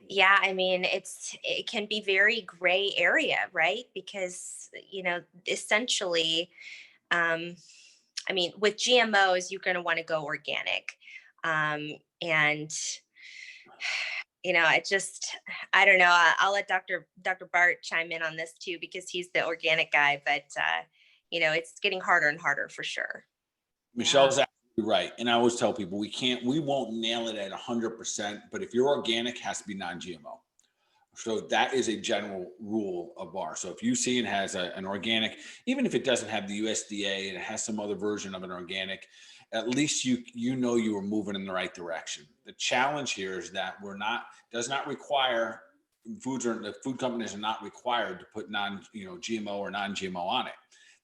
Yeah, I mean, it can be very gray area, right? Because, essentially, I mean, with GMOs, you're going to want to go organic. And I don't know. I'll let Dr. Bart chime in on this too, because he's the organic guy, but it's getting harder and harder for sure. Michelle's absolutely right. And I always tell people we won't nail it at 100%, but if you're organic, it has to be non-GMO. So that is a general rule of ours. So if you see it has an organic, even if it doesn't have the USDA and it has some other version of an organic, at least you know you are moving in the right direction. The challenge here is that does not require the food companies are not required to put GMO or non-GMO on it.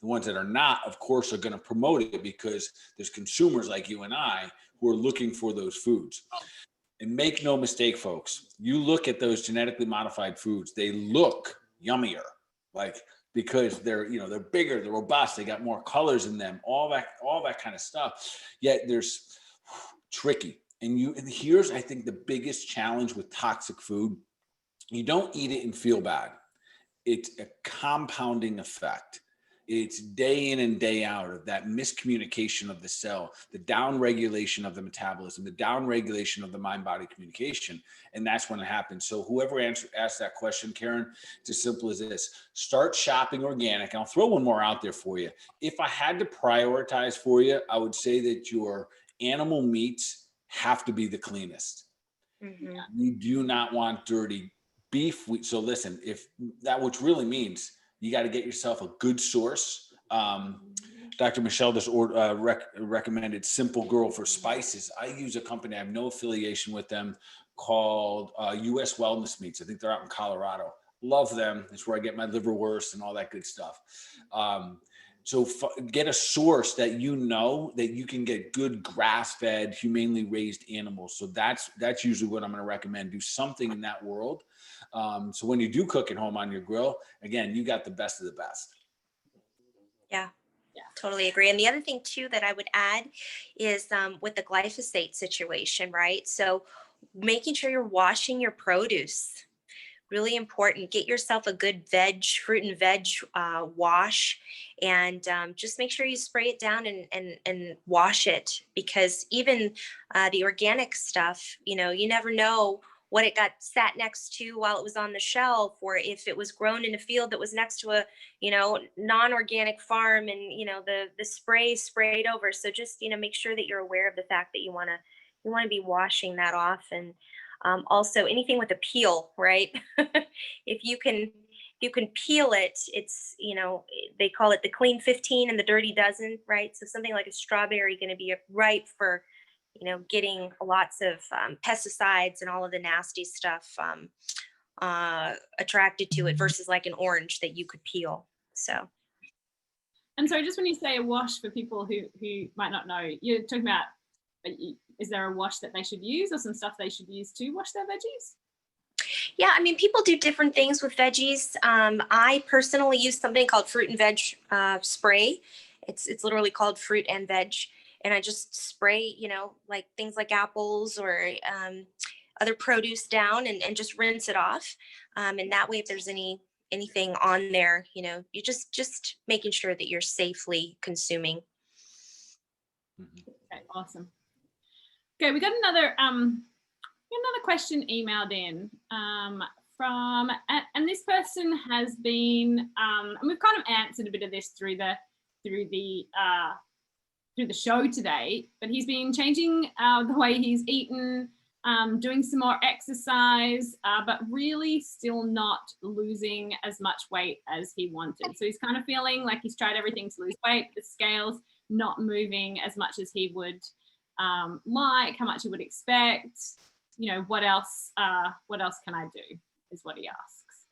The ones that are not, of course, are going to promote it because there's consumers like you and I who are looking for those foods. And make no mistake, folks, you look at those genetically modified foods, they look yummier, because they're bigger, they're robust, they got more colors in them, all that kind of stuff. Yet there's tricky. And here's, I think, the biggest challenge with toxic food. You don't eat it and feel bad. It's a compounding effect. It's day in and day out of that miscommunication of the cell, the downregulation of the metabolism, the downregulation of the mind-body communication. And that's when it happens. So whoever asked that question, Karen, it's as simple as this. Start shopping organic. And I'll throw one more out there for you. If I had to prioritize for you, I would say that your animal meats have to be the cleanest. Mm-hmm. You do not want dirty beef. So listen, if that, which really means you got to get yourself a good source. Dr. Michelle just recommended Simple Girl for spices. I use a company, I have no affiliation with them, called US Wellness Meats. I think they're out in Colorado. Love them. It's where I get my liverwurst and all that good stuff. So get a source that that you can get good grass-fed, humanely raised animals. So that's usually what I'm going to recommend. Do something in that world. So when you do cook at home on your grill, again, you got the best of the best. Yeah, totally agree. And the other thing too that I would add is with the glyphosate situation, right? So making sure you're washing your produce. Really important. Get yourself a good fruit and veg wash, and just make sure you spray it down and wash it, because even the organic stuff, you never know what it got sat next to while it was on the shelf, or if it was grown in a field that was next to a, non-organic farm, and, the spray sprayed over. So just, make sure that you're aware of the fact that you want to be washing that off. And also anything with a peel, right? if you can peel it, it's, they call it the clean 15 and the dirty dozen, right? So something like a strawberry going to be ripe for, getting lots of pesticides and all of the nasty stuff attracted to it, versus like an orange that you could peel. So. And so just when you say a wash, for people who might not know, you're talking about, is there a wash that they should use, or some stuff they should use to wash their veggies? Yeah, I mean, people do different things with veggies. I personally use something called fruit and veg spray. It's literally called fruit and veg. And I just spray, like things like apples or other produce down, and just rinse it off. And that way, if there's anything on there, you just making sure that you're safely consuming. Okay, awesome. Okay, we got another question emailed in from, and this person has been, and we've kind of answered a bit of this through the show today, but he's been changing the way he's eaten, doing some more exercise, but really still not losing as much weight as he wanted. So he's kind of feeling like he's tried everything to lose weight, but the scale's not moving as much as he would like, how much he would expect. What else can I do, is what he asks.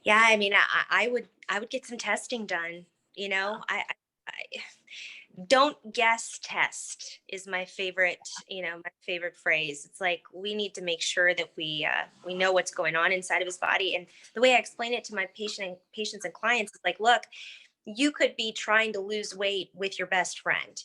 Yeah, I mean, I would get some testing done. I don't guess test is my favorite, my favorite phrase. It's like, we need to make sure that we know what's going on inside of his body. And the way I explain it to my patients and clients is like, look, you could be trying to lose weight with your best friend.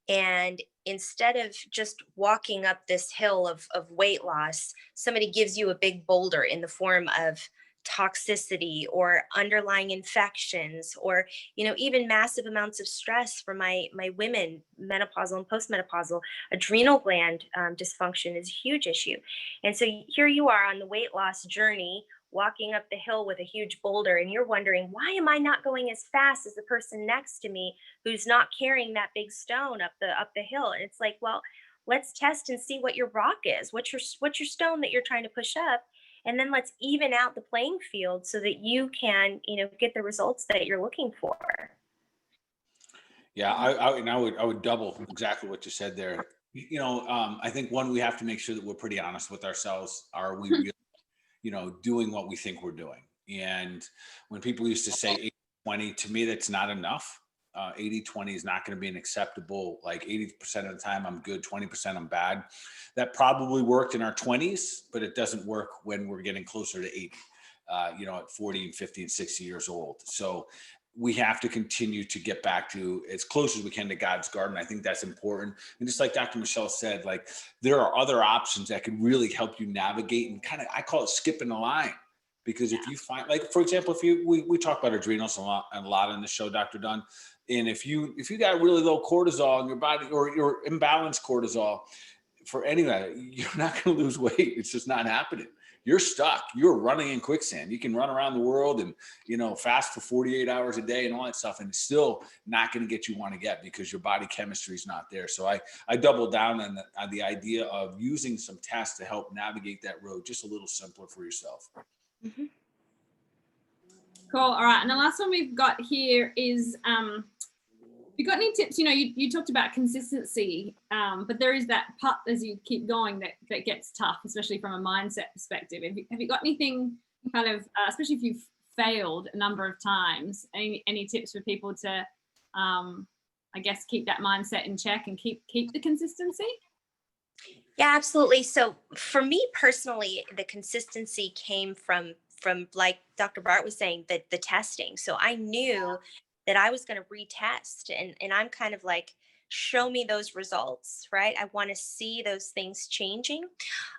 And instead of just walking up this hill of weight loss, somebody gives you a big boulder in the form of toxicity or underlying infections, or even massive amounts of stress for my women, menopausal and postmenopausal. Adrenal gland dysfunction is a huge issue. And so here you are on the weight loss journey, walking up the hill with a huge boulder, and you're wondering, why am I not going as fast as the person next to me who's not carrying that big stone up the hill? And it's like, well, let's test and see what your rock is. What's your stone that you're trying to push up? And then let's even out the playing field so that you can, get the results that you're looking for. Yeah, I would double exactly what you said there. I think one, we have to make sure that we're pretty honest with ourselves. Are we really, doing what we think we're doing? And when people used to say 80-20, to me, that's not enough. 80-20 is not going to be an acceptable, like 80% of the time I'm good, 20% I'm bad. That probably worked in our 20s, but it doesn't work when we're getting closer to 80, at 40 and 50 and 60 years old. So we have to continue to get back to as close as we can to God's garden. I think that's important. And just like Dr. Michelle said, like, there are other options that can really help you navigate and kind of, I call it skipping the line. Because if you find, like, for example, we talk about adrenals a lot on the show, Dr. Dunn. And if you got really low cortisol in your body, or your imbalanced cortisol, for anybody, you're not going to lose weight. It's just not happening. You're stuck. You're running in quicksand. You can run around the world and, fast for 48 hours a day and all that stuff, and it's still not going to get you want to get, because your body chemistry is not there. So I double down on the idea of using some tests to help navigate that road just a little simpler for yourself. Mm-hmm. Cool. All right. And the last one we've got here is, you got any tips? You talked about consistency, but there is that part as you keep going that gets tough, especially from a mindset perspective. Have you got anything kind of, especially if you've failed a number of times, any tips for people to, I guess, keep that mindset in check and keep the consistency? Yeah, absolutely. So for me personally, the consistency came from like Dr. Bart was saying, the testing. So I knew that I was going to retest, and I'm kind of like, show me those results, right? I want to see those things changing.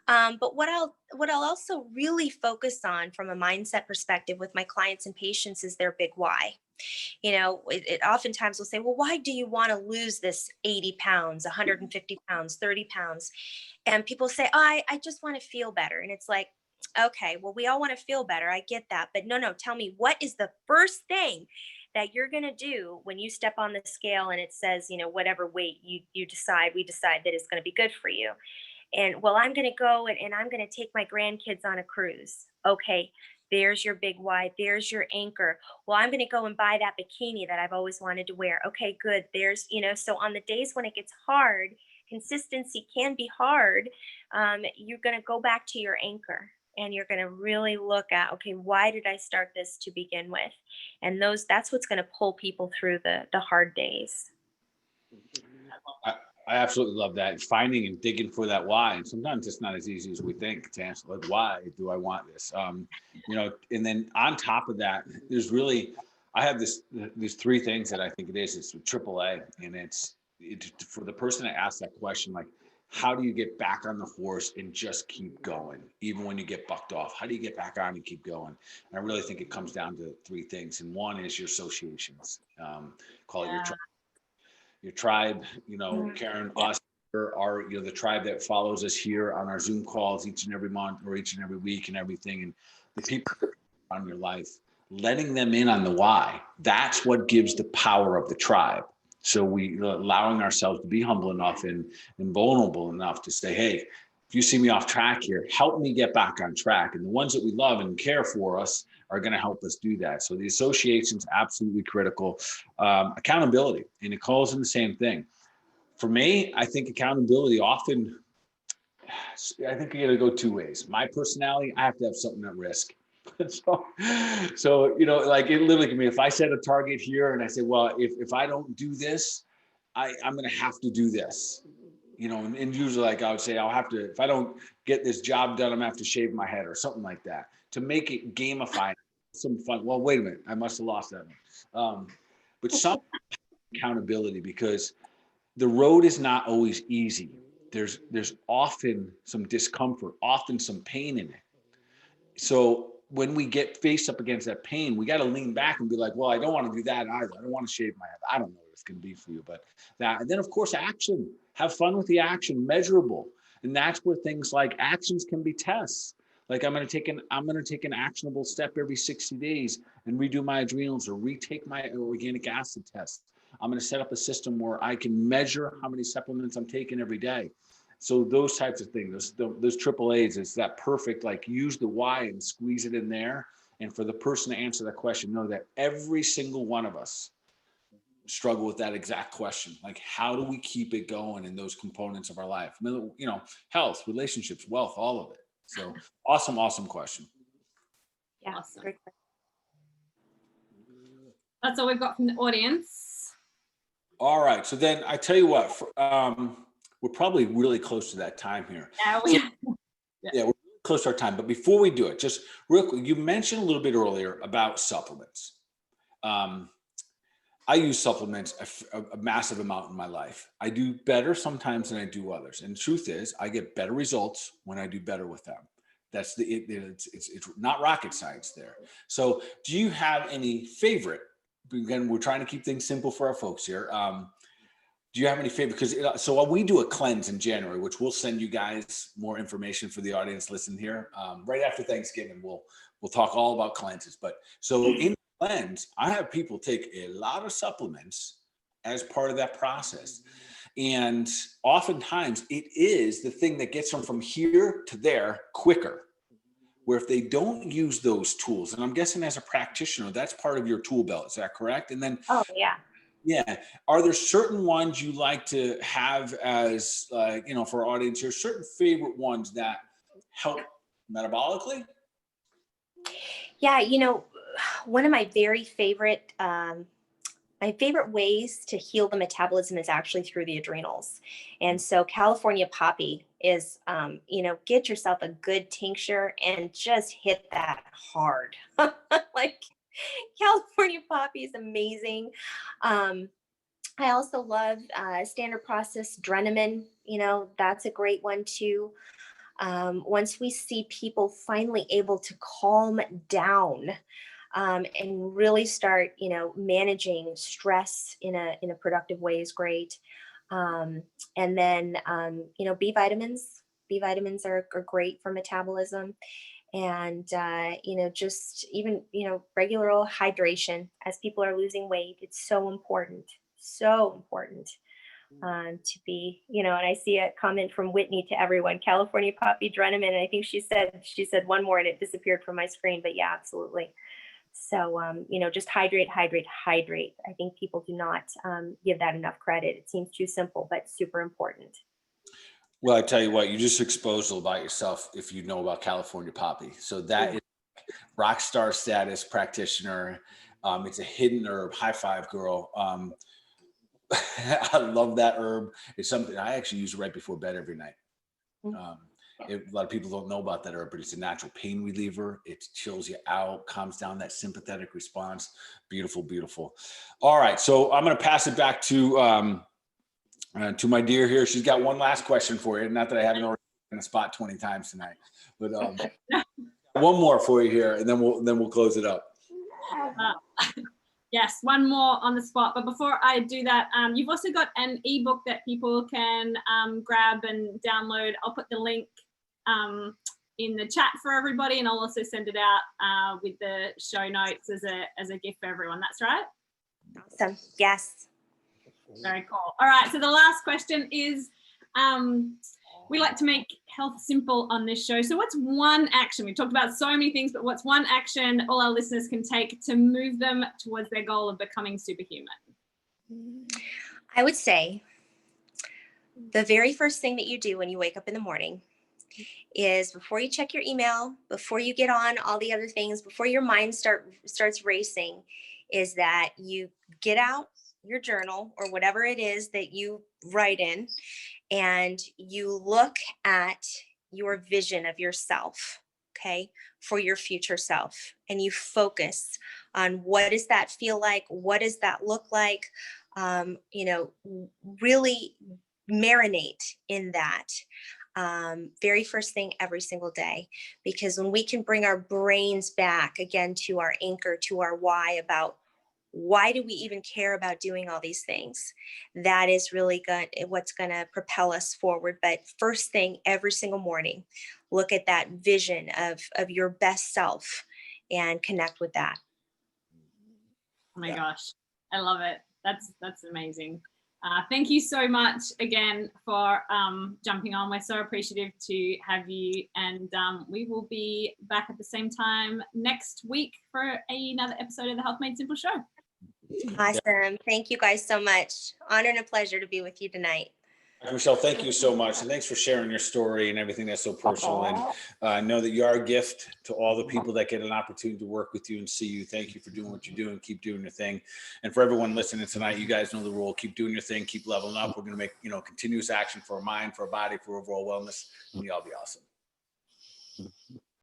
But what I'll also really focus on from a mindset perspective with my clients and patients is their big why. It oftentimes will say, well, why do you want to lose this 80 pounds, 150 pounds, 30 pounds? And people say, oh, I just want to feel better. And it's like, okay, well, we all want to feel better. I get that. But no, tell me, what is the first thing that you're going to do when you step on the scale and it says, whatever weight we decide that is going to be good for you? And well, I'm going to go and I'm going to take my grandkids on a cruise. Okay, there's your big why. There's your anchor. Well, I'm going to go and buy that bikini that I've always wanted to wear. Okay, good. So on the days when it gets hard, consistency can be hard. You're going to go back to your anchor and you're going to really look at, okay, why did I start this to begin with? And that's what's going to pull people through the hard days. I absolutely love that. Finding and digging for that why. And sometimes it's not as easy as we think to answer, like, why do I want this? And then on top of that, I have these three things that I think it is. It's AAA. And it's for the person that asked that question, like, how do you get back on the horse and just keep going, even when you get bucked off? How do you get back on and keep going? And I really think it comes down to three things. And one is your associations. Call it your tribe, Karen, us are, the tribe that follows us here on our Zoom calls each and every month or each and every week and everything. And the people on your life, letting them in on the why, that's what gives the power of the tribe. So we allowing ourselves to be humble enough and vulnerable enough to say, hey, if you see me off track here, help me get back on track. And the ones that we love and care for us are going to help us do that. So the association's absolutely critical. Accountability, and it calls in the same thing. For me, I think accountability often, I think you got to go two ways. My personality, I have to have something at risk. so like it literally can be, if I set a target here and I say, well, if I don't do this, I'm going to have to do this. And usually, like I would say, I'll have to, if I don't get this job done, I'm gonna have to shave my head or something like that to make it gamified, some fun. Well, wait a minute, I must have lost that one. But some accountability, because the road is not always easy. There's often some discomfort, often some pain in it. So when we get faced up against that pain, we got to lean back and be like, well, I don't want to do that either. I don't want to shave my head. I don't know what it's going to be for you, but that. And then, of course, action. Have fun with the action, measurable. And that's where things like actions can be tests. Like I'm going to take an actionable step every 60 days and redo my adrenals or retake my organic acid test. I'm going to set up a system where I can measure how many supplements I'm taking every day. So those types of things, those AAAs, it's that perfect, like use the why and squeeze it in there. And for the person to answer that question, know that every single one of us struggle with that exact question. Like, how do we keep it going in those components of our life? Health, relationships, wealth, all of it. So awesome question. Yeah, awesome. Great. That's all we've got from the audience. All right. So then I tell you what, we're probably really close to that time here. Yeah, we're close to our time. But before we do it, just real quick, you mentioned a little bit earlier about supplements. I use supplements a massive amount in my life. I do better sometimes than I do others. And the truth is, I get better results when I do better with them. That's it's not rocket science there. So do you have any favorite? Again, we're trying to keep things simple for our folks here. Do you have any favorite? Because so we do a cleanse in January, which we'll send you guys more information for the audience listening here. Right after Thanksgiving, we'll talk all about cleanses. But so in cleanse, I have people take a lot of supplements as part of that process. And oftentimes it is the thing that gets them from here to there quicker, where if they don't use those tools, and I'm guessing as a practitioner, that's part of your tool belt. Is that correct? And then, yeah. Are there certain ones you like to have as, for our audience here, certain favorite ones that help metabolically? Yeah, one of my very favorite ways to heal the metabolism is actually through the adrenals. And so California poppy is, get yourself a good tincture and just hit that hard. Like California poppy is amazing. I also love standard process Drenamin. That's a great one too. Once we see people finally able to calm down, and really start, managing stress in a productive way is great. And then, B vitamins. B vitamins are great for metabolism. And, just even, regular old hydration as people are losing weight. It's so important, to be, and I see a comment from Whitney to everyone, California poppy Dreneman. And I think she said one more and it disappeared from my screen, but yeah, absolutely. So, just hydrate. I think people do not give that enough credit. It seems too simple, but super important. Well, I tell you what, you just exposed a little about yourself if you know about California poppy. So that is rock star status practitioner. It's a hidden herb. High five, girl. I love that herb. It's something I actually use right before bed every night. A lot of people don't know about that herb, but it's a natural pain reliever. It chills you out, calms down that sympathetic response. Beautiful, beautiful. All right, so I'm going to pass it back to my dear here. She's got one last question for you. Not that I haven't already been in the spot 20 times tonight, but one more for you here, and then we'll close it up. Yes, one more on the spot. But before I do that, you've also got an ebook that people can grab and download. I'll put the link in the chat for everybody, and I'll also send it out with the show notes as a gift for everyone. That's right? Awesome. Yes. Very cool. All right. So the last question is, we like to make health simple on this show. So what's one action? We've talked about so many things, but what's one action all our listeners can take to move them towards their goal of becoming superhuman? I would say the very first thing that you do when you wake up in the morning is, before you check your email, before you get on all the other things, before your mind starts racing, is that you get out your journal or whatever it is that you write in, and you look at your vision of yourself, okay, for your future self, and you focus on what does that feel like, what does that look like, really marinate in that very first thing every single day. Because when we can bring our brains back again to our anchor, to our why, about why do we even care about doing all these things, that is really what's going to propel us forward. But first thing every single morning, look at that vision of your best self and connect with that. Oh my gosh, I love it. That's amazing. Thank you so much again for jumping on. We're so appreciative to have you, and we will be back at the same time next week for another episode of the Health Made Simple show. Awesome. Thank you guys so much. Honor and a pleasure to be with you tonight. Michelle, thank you so much. And thanks for sharing your story and everything that's so personal. And I know that you are a gift to all the people that get an opportunity to work with you and see you. Thank you for doing what you do and keep doing your thing. And for everyone listening tonight, you guys know the rule. Keep doing your thing. Keep leveling up. We're going to make, continuous action for our mind, for our body, for overall wellness. And you all be awesome.